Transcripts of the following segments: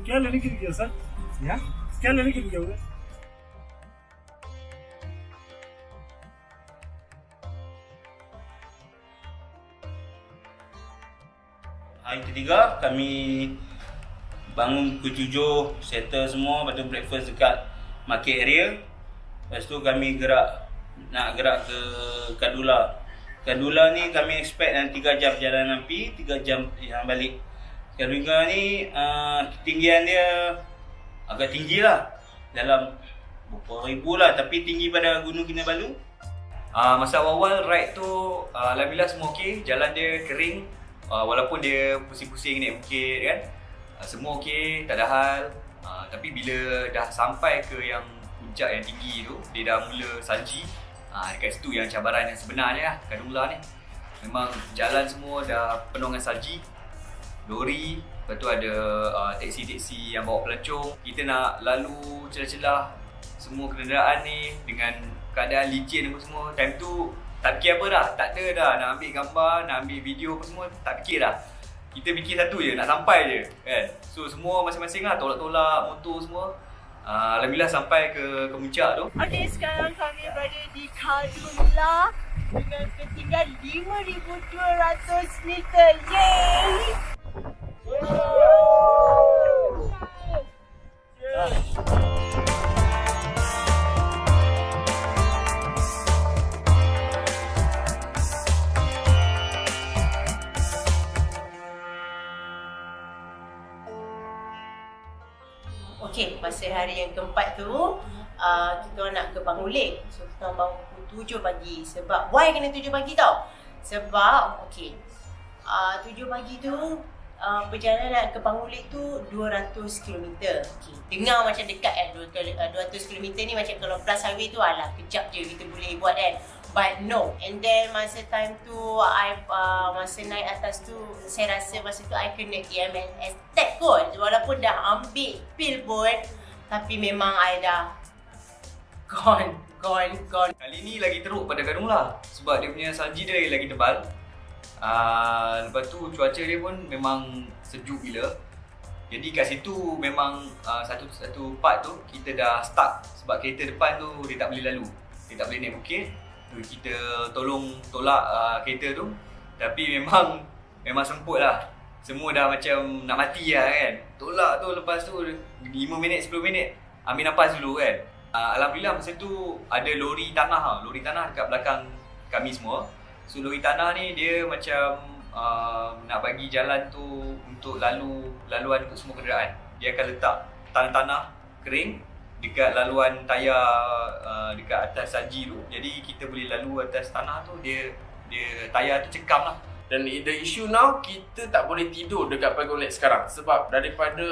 क्या लेने के लिए गया सर? या? क्या लेने के लिए गया उधर? Hari ketiga kami bangun pukul 7, settle semua, lepas tu breakfast dekat market area. Lepas tu kami nak gerak ke Kadula. Kadula ni kami expect dalam 3 jam perjalanan pergi, 3 jam yang balik. Kadula ni ketinggian dia agak tinggi lah, dalam berapa ribu lah, tapi tinggi pada Gunung Kinabalu. Masa awal ride tu alhamdulillah semua okey, jalan dia kering. Walaupun dia pusing-pusing naik bukit kan, semua okey, tak ada hal. Tapi bila dah sampai ke yang puncak yang tinggi tu, dia dah mula salji. Dekat situ yang cabaran yang sebenarnya lah, Kadula ni. Memang jalan semua dah penuh dengan salji. Lori, lepas tu ada teksi-teksi yang bawa pelancong. Kita nak lalu celah-celah semua kenderaan ni dengan keadaan licin apa semua. Time tu tak fikir apa dah, tak ada dah nak ambil gambar, nak ambil video apa semua, tak fikir dah. Kita fikir satu je, nak sampai je kan. So semua masing-masing lah, tolak-tolak motor semua. Alhamdulillah sampai ke puncak tu. Okay, sekarang kami berada di Kadula dengan ketinggian 5,200 meter. Yeay! Okey, masa hari yang keempat tu kita nak ke Banguling. So kita orang bangun pukul 7 pagi. Sebab why kena 7 pagi tau? Sebab okey, 7 pagi tu perjalanan ke Banguling tu 200 km. Okey, dengar macam dekat kan, 200 km ni macam kalau plus highway tu alah kejap je kita boleh buat kan. But no. And then masa time tu masa naik atas tu, saya rasa masa tu I kena EMS tag kot. Walaupun dah ambil pil pun, tapi memang I dah gone. Kali ni lagi teruk pada Kadula sebab dia punya salji dia lagi tebal. Lepas tu cuaca dia pun memang sejuk gila. Jadi kat situ memang satu part tu kita dah stuck sebab kereta depan tu dia tak boleh lalu. Dia tak boleh naik bukit. Kita tolong tolak kereta tu. Tapi memang semput lah. Semua dah macam nak mati lah kan. Tolak tu, lepas tu 5 minit 10 minit ambil nafas dulu kan. Alhamdulillah masa tu ada lori tanah dekat belakang kami semua. So lori tanah ni dia macam nak bagi jalan tu untuk laluan untuk semua kenderaan. Dia akan letak tanah kering dekat laluan tayar dekat atas salji tu. Jadi kita boleh lalu atas tanah tu, dia tayar tu cekam lah. Dan the issue now, kita tak boleh tidur dekat Paragon Lake sekarang sebab daripada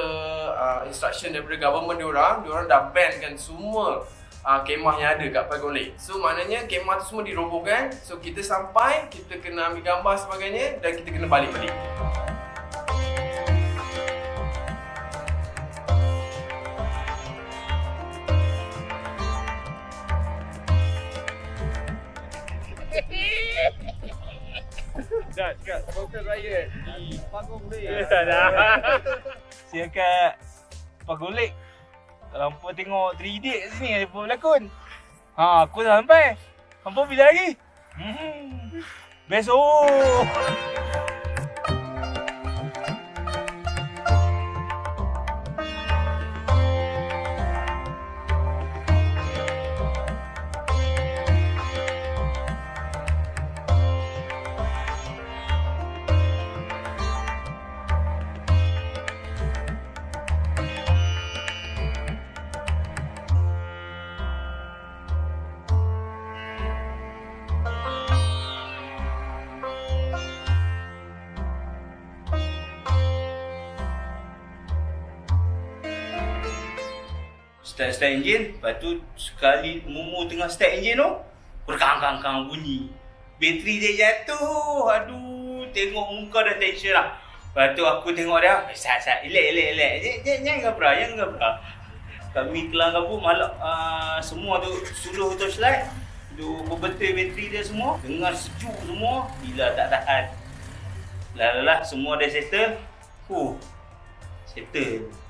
instruction daripada government diorang dah bankan semua kemah yang ada kat Paragon Lake. So maknanya kemah tu semua dirobohkan. So kita sampai, kita kena ambil gambar sebagainya dan kita kena balik-balik. Dah cakap Broken Riot di Panggung Lake. Saya kat Panggung Lake. Hampa tengok 3 Idiots sini apa berlakon. Aku dah sampai. Hampa bila lagi? Besok. Start enjin, lepas tu sekali Mumu tengah start enjin tu, berkang-kang bunyi. Bateri dia jatuh. Aduh, tengok muka dah tension lah. Lepas tu aku tengok dia, sat, elak. Jangan gabra. Kami kelang kabut malak semua tu suluh torchlight. Tu berbetul bateri dia semua. Dengar sejuk semua, bila tak tahan. Lah semua dah settle. Settle.